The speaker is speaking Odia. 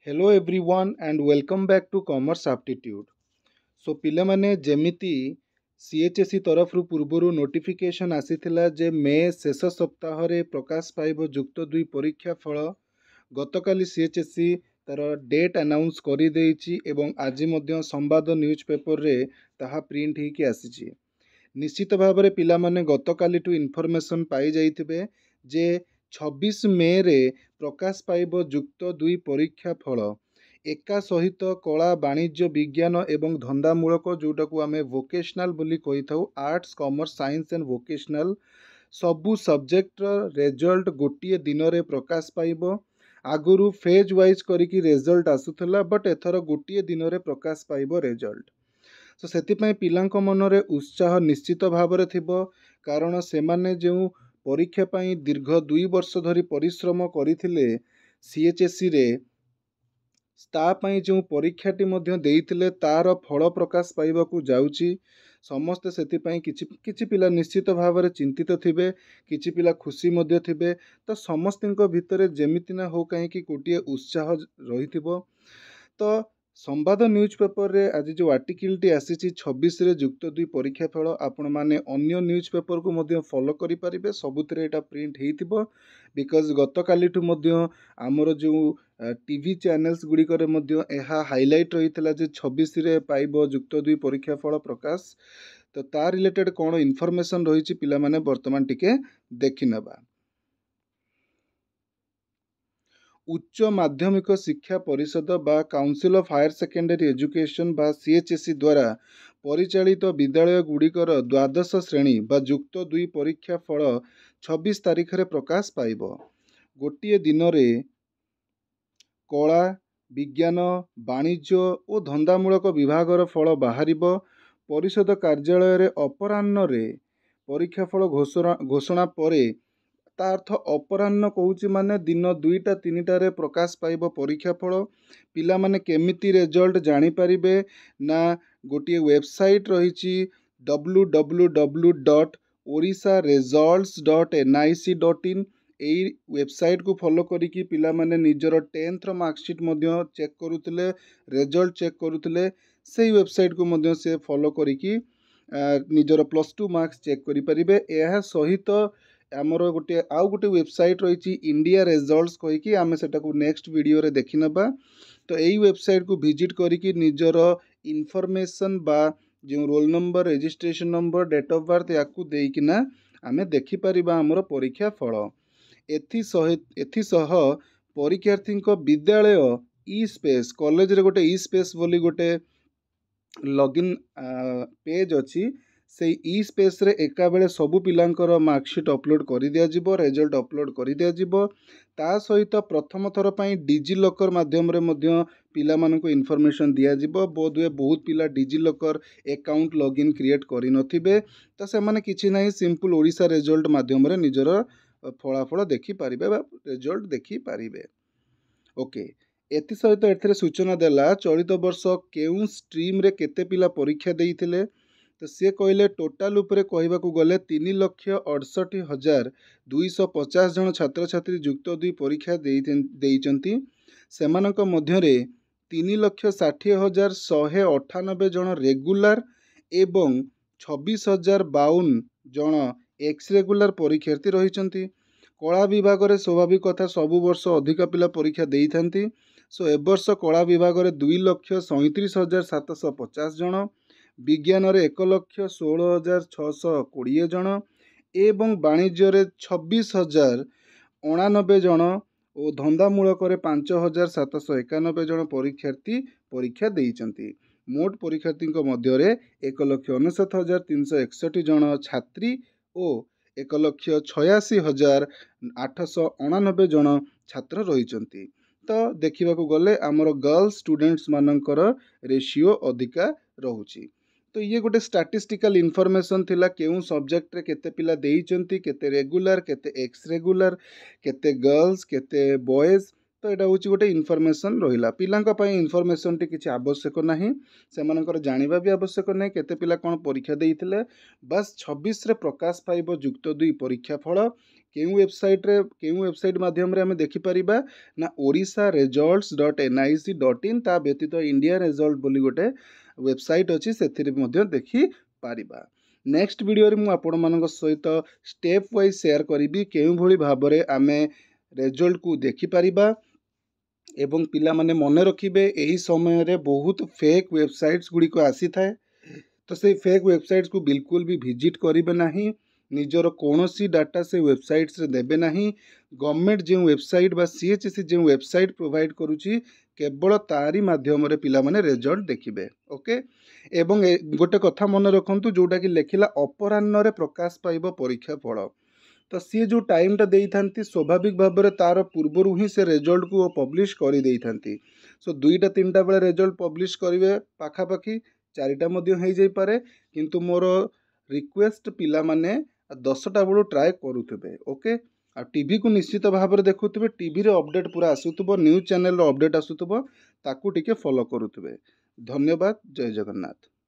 Hello everyone and welcome back to Commerce Aptitude. So ପିଲାମାନେ ଯେମିତି CHSE ତରଫରୁ ପୂର୍ବରୁ ନୋଟିଫିକେସନ୍ ଆସିଥିଲା ଯେ ମେ ଶେଷ ସପ୍ତାହରେ ପ୍ରକାଶ ପାଇବ ଯୁକ୍ତ 2 ପରୀକ୍ଷା ଫଳ। ଗତକାଲି CHSE ତାର ଡେଟ୍ ଆନାଉନ୍ସ କରିଦେଇଛି ଏବଂ ଆଜି ମଧ୍ୟ ସମ୍ବାଦ ନ୍ୟୁଜ୍ ପେପରରେ ତାହା ପ୍ରିଣ୍ଟ ହେଇକି ଆସିଛି। ନିଶ୍ଚିତ ଭାବରେ ପିଲାମାନେ ଗତକାଲିଠୁ ଇନଫର୍ମେସନ୍ ପାଇଯାଇଥିବେ ଯେ 26 ମେରେ ପ୍ରକାଶ ପାଇବ ଯୁକ୍ତ 2 ପରୀକ୍ଷା ଫଳ। ଏକା ସହିତ କଳା ବାଣିଜ୍ୟ ବିଜ୍ଞାନ ଏବଂ ଧନ୍ଦାମୂଳକ ଯେଉଁଟାକୁ ଆମେ ଭୋକେସନାଲ ବୋଲି କହିଥାଉ, arts commerce science and vocational ସବୁ ସବଜେକ୍ଟର ରେଜଲ୍ଟ ଗୋଟିଏ ଦିନରେ ପ୍ରକାଶ ପାଇବ। ଆଗରୁ ଫେଜ୍ ୱାଇଜ୍ କରିକି ରେଜଲ୍ଟ ଆସୁଥିଲା, ବଟ୍ ଏଥର ଗୋଟିଏ ଦିନରେ ପ୍ରକାଶ ପାଇବ ରେଜଲ୍ଟ। ତ ସେଥିପାଇଁ ପିଲାଙ୍କ ମନରେ ଉତ୍ସାହ ନିଶ୍ଚିତ ଭାବରେ ଥିବ, କାରଣ ସେମାନେ ଯେଉଁ ପରୀକ୍ଷା ପାଇଁ ଦୀର୍ଘ 2 ବର୍ଷ ଧରି ପରିଶ୍ରମ କରିଥିଲେ CHSEରେ, ତା ପାଇଁ ଯେଉଁ ପରୀକ୍ଷାଟି ମଧ୍ୟ ଦେଇଥିଲେ ତାର ଫଳ ପ୍ରକାଶ ପାଇବାକୁ ଯାଉଛି। ସମସ୍ତେ ସେଥିପାଇଁ କିଛି ପିଲା ନିଶ୍ଚିତ ଭାବରେ ଚିନ୍ତିତ ଥିବେ, କିଛି ପିଲା ଖୁସି ମଧ୍ୟ ଥିବେ। ତ ସମସ୍ତଙ୍କ ଭିତରେ ଯେମିତି ନା ହଉ କାହିଁକି ଗୋଟିଏ ଉତ୍ସାହ ରହିଥିବ। ତ ସମ୍ବାଦ ନ୍ୟୁଜ୍ ପେପରରେ ଆଜି ଯେଉଁ ଆର୍ଟିକିଲଟି ଆସିଛି 26ରେ ଯୁକ୍ତ 2 ପରୀକ୍ଷା ଫଳ, ଆପଣମାନେ ଅନ୍ୟ ନ୍ୟୁଜ୍ ପେପରକୁ ମଧ୍ୟ ଫଲୋ କରିପାରିବେ, ସବୁଥିରେ ଏଇଟା ପ୍ରିଣ୍ଟ ହେଇଥିବ। ବିକଜ ଗତକାଲିଠୁ ମଧ୍ୟ ଆମର ଯେଉଁ ଟିଭି ଚ୍ୟାନେଲ୍ସ ଗୁଡ଼ିକରେ ମଧ୍ୟ ଏହା ହାଇଲାଇଟ୍ ରହିଥିଲା ଯେ 26ରେ ପାଇବ ଯୁକ୍ତ 2 ପରୀକ୍ଷା ଫଳ ପ୍ରକାଶ। ତ ତା ରିଲେଟେଡ୍ କ'ଣ ଇନଫର୍ମେସନ୍ ରହିଛି ପିଲାମାନେ ବର୍ତ୍ତମାନ ଟିକେ ଦେଖିନେବା। ଉଚ୍ଚ ମାଧ୍ୟମିକ ଶିକ୍ଷା ପରିଷଦ ବା council of higher secondary education ବା CHSE ଦ୍ୱାରା ପରିଚାଳିତ ବିଦ୍ୟାଳୟଗୁଡ଼ିକର ଦ୍ୱାଦଶ ଶ୍ରେଣୀ ବା ଯୁକ୍ତ 2 ପରୀକ୍ଷା ଫଳ 26 ତାରିଖରେ ପ୍ରକାଶ ପାଇବ। ଗୋଟିଏ ଦିନରେ କଳା, ବିଜ୍ଞାନ, ବାଣିଜ୍ୟ ଓ ଧନ୍ଦାମୂଳକ ବିଭାଗର ଫଳ ବାହାରିବ। ପରିଷଦ କାର୍ଯ୍ୟାଳୟରେ ଅପରାହ୍ନରେ ପରୀକ୍ଷା ଫଳ ଘୋଷଣା ପରେ, ତା ଅର୍ଥ ଅପରାହ୍ନ କହୁଛି ମାନେ ଦିନ 2ଟା 3ଟାରେ ପ୍ରକାଶ ପାଇବ ପରୀକ୍ଷା ଫଳ। ପିଲାମାନେ କେମିତି ରେଜଲ୍ଟ ଜାଣିପାରିବେ ନା, ଗୋଟିଏ ୱେବସାଇଟ୍ ରହିଛି www.orisaresults.nic.in। ଏଇ ୱେବସାଇଟ୍କୁ ଫଲୋ କରିକି ପିଲାମାନେ ନିଜର 10th ମାର୍କସିଟ୍ ମଧ୍ୟ ଚେକ୍ କରୁଥିଲେ, ରେଜଲ୍ଟ ଚେକ୍ କରୁଥିଲେ। ସେଇ ୱେବସାଇଟ୍କୁ ମଧ୍ୟ ସେ ଫଲୋ କରିକି ନିଜର +2 ମାର୍କସ୍ ଚେକ୍ କରିପାରିବେ। ଏହା ସହିତ ଆମର ଆଉ ଗୋଟେ ୱେବସାଇଟ୍ ରହିଛି ଇଣ୍ଡିଆ ରେଜଲ୍ଟସ୍ କହିକି, ଆମେ ସେଟାକୁ ନେକ୍ସଟ ଭିଡ଼ିଓରେ ଦେଖିନେବା। ତ ଏଇ ୱେବସାଇଟ୍କୁ ଭିଜିଟ୍ କରିକି ନିଜର ଇନଫର୍ମେସନ୍ ବା ଯେଉଁ roll number, registration number, date of birth ୟାକୁ ଦେଇକିନା ଆମେ ଦେଖିପାରିବା ଆମର ପରୀକ୍ଷା ଫଳ। ଏଥିସହ ପରୀକ୍ଷାର୍ଥୀଙ୍କ ବିଦ୍ୟାଳୟ ଇ-ସ୍ପେସ୍, କଲେଜରେ ଗୋଟେ ଇ-ସ୍ପେସ୍ ବୋଲି ଗୋଟେ ଲଗ୍ଇନ୍ ପେଜ୍ ଅଛି। ସେଇ ଇ-ସ୍ପେସ୍ରେ ଏକାବେଳେ ସବୁ ପିଲାଙ୍କର ମାର୍କସିଟ୍ ଅପଲୋଡ଼ କରିଦିଆଯିବ, ରେଜଲ୍ଟ ଅପଲୋଡ଼ କରିଦିଆଯିବ। ତା ସହିତ ପ୍ରଥମ ଥର ପାଇଁ ଡିଜି ଲକର୍ ମାଧ୍ୟମରେ ମଧ୍ୟ ପିଲାମାନଙ୍କୁ ଇନଫର୍ମେସନ୍ ଦିଆଯିବ। ବୋଧହୁଏ ବହୁତ ପିଲା DigiLocker account login create କରିନଥିବେ, ତ ସେମାନେ କିଛି ନାହିଁ, ସିମ୍ପଲ୍ ଓଡ଼ିଶା ରେଜଲ୍ଟ ମାଧ୍ୟମରେ ନିଜର ଫଳାଫଳ ଦେଖିପାରିବେ ବା ରେଜଲ୍ଟ ଦେଖିପାରିବେ। ଓକେ, ଏଥିସହିତ ଏଥିରେ ସୂଚନା ଦେଲା ଚଳିତ ବର୍ଷ କେଉଁ ଷ୍ଟ୍ରିମ୍ରେ କେତେ ପିଲା ପରୀକ୍ଷା ଦେଇଥିଲେ। ତ ସିଏ କହିଲେ ଟୋଟାଲ ଉପରେ କହିବାକୁ ଗଲେ 3,68,250 ଜଣ ଛାତ୍ରଛାତ୍ରୀ ଯୁକ୍ତ 2 ପରୀକ୍ଷା ଦେଇଛନ୍ତି। ସେମାନଙ୍କ ମଧ୍ୟରେ 3,60,198 ଜଣ ରେଗୁଲାର ଏବଂ 26,052 ଜଣ ଏକ୍ସ ରେଗୁଲାର ପରୀକ୍ଷାର୍ଥୀ ରହିଛନ୍ତି। କଳା ବିଭାଗରେ ସ୍ୱାଭାବିକ କଥା ସବୁ ବର୍ଷ ଅଧିକ ପିଲା ପରୀକ୍ଷା ଦେଇଥାନ୍ତି। ସୋ ଏବର୍ଷ କଳା ବିଭାଗରେ 2,37,750 ଜଣ, ବିଜ୍ଞାନରେ 1,16,620 ଜଣ ଏବଂ ବାଣିଜ୍ୟରେ 26,089 ଜଣ ଓ ଧନ୍ଦାମୂଳକରେ 5,791 ଜଣ ପରୀକ୍ଷାର୍ଥୀ ପରୀକ୍ଷା ଦେଇଛନ୍ତି। ମୋଟ ପରୀକ୍ଷାର୍ଥୀଙ୍କ ମଧ୍ୟରେ 1,69,361 ଜଣ ଛାତ୍ରୀ ଓ 1,86,889 ଜଣ ଛାତ୍ର ରହିଛନ୍ତି। ତ ଦେଖିବାକୁ ଗଲେ ଆମର ଗର୍ଲସ ଷ୍ଟୁଡେଣ୍ଟସ୍ ମାନଙ୍କର ରେସିଓ ଅଧିକା ରହୁଛି। ତ ଇଏ ଗୋଟେ ଷ୍ଟାଟିଷ୍ଟିକାଲ ଇନଫର୍ମେସନ୍ ଥିଲା, କେଉଁ ସବଜେକ୍ଟରେ କେତେ ପିଲା ଦେଇଛନ୍ତି, କେତେ ରେଗୁଲାର, କେତେ ଏକ୍ସ ରେଗୁଲାର, କେତେ ଗର୍ଲସ, କେତେ ବଏଜ୍। ତ ଏଇଟା ହେଉଛି ଗୋଟେ ଇନଫର୍ମେସନ୍ ରହିଲା। ପିଲାଙ୍କ ପାଇଁ ଇନଫର୍ମେସନ୍ଟି କିଛି ଆବଶ୍ୟକ ନାହିଁ, ସେମାନଙ୍କର ଜାଣିବା ବି ଆବଶ୍ୟକ ନାହିଁ କେତେ ପିଲା କ'ଣ ପରୀକ୍ଷା ଦେଇଥିଲେ। ବାସ୍ 26ରେ ପ୍ରକାଶ ପାଇବ ଯୁକ୍ତ 2 ପରୀକ୍ଷା ଫଳ। केउं वेबसाइट माध्यम रे आमे देखि परिबा ना orisaresults.nic.in ता व्यतीत इंडिया रिजल्ट बोली गोटे वेबसाइट अछि सेथिरे मध्य देखि पारिबा। नेक्स्ट वीडियो रे मु आपण मानक सहित स्टेप वाइज शेयर करिबी केउं भली भाबरे आमे रिजल्ट को देखि पारिबा एवं पिला माने मने रखिबे एही समय रे बहुत फेक वेबसाइट्स गुडी को आसी थाए तो से फेक वेबसाइट्स को बिल्कुल भी विजिट करिबे नाही निजर कोनोसी डाटा से वेबसाइट्स रे देबे नाही गवर्नमेंट जो वेबसाइट बा सीएचसी जो वेबसाइट प्रोवाइड करूची केवल तारी माध्यम रे पिला माने रिजल्ट देखिबे ओके एवं गोटे कथा मन रखंतु जोटा कि लेखिला अपराह्न रे प्रकाश पाइबो परीक्षा फल तो सी जो टाइमटा देइथांती स्वाभाविक भाव में तार पूर्वर ही से रिजल्ट को पब्लिश कर देइथांती सो 2टा 3टा बेले रिजल्ट पब्लिश करेंगे पाखापाखि 4टा मध्य हो जाई पारे किंतु मोर रिक्वेस्ट पिला माने 10टा बेलू ट्राए करुथबे ओके आ टीवी को निश्चित भाव में देखुथे टीवी रे अपडेट पूरा आसुथबो न्यूज चैनल रो अपडेट आसुथबो ताकू टिके फॉलो करुथबे। धन्यवाद। जय जगन्नाथ।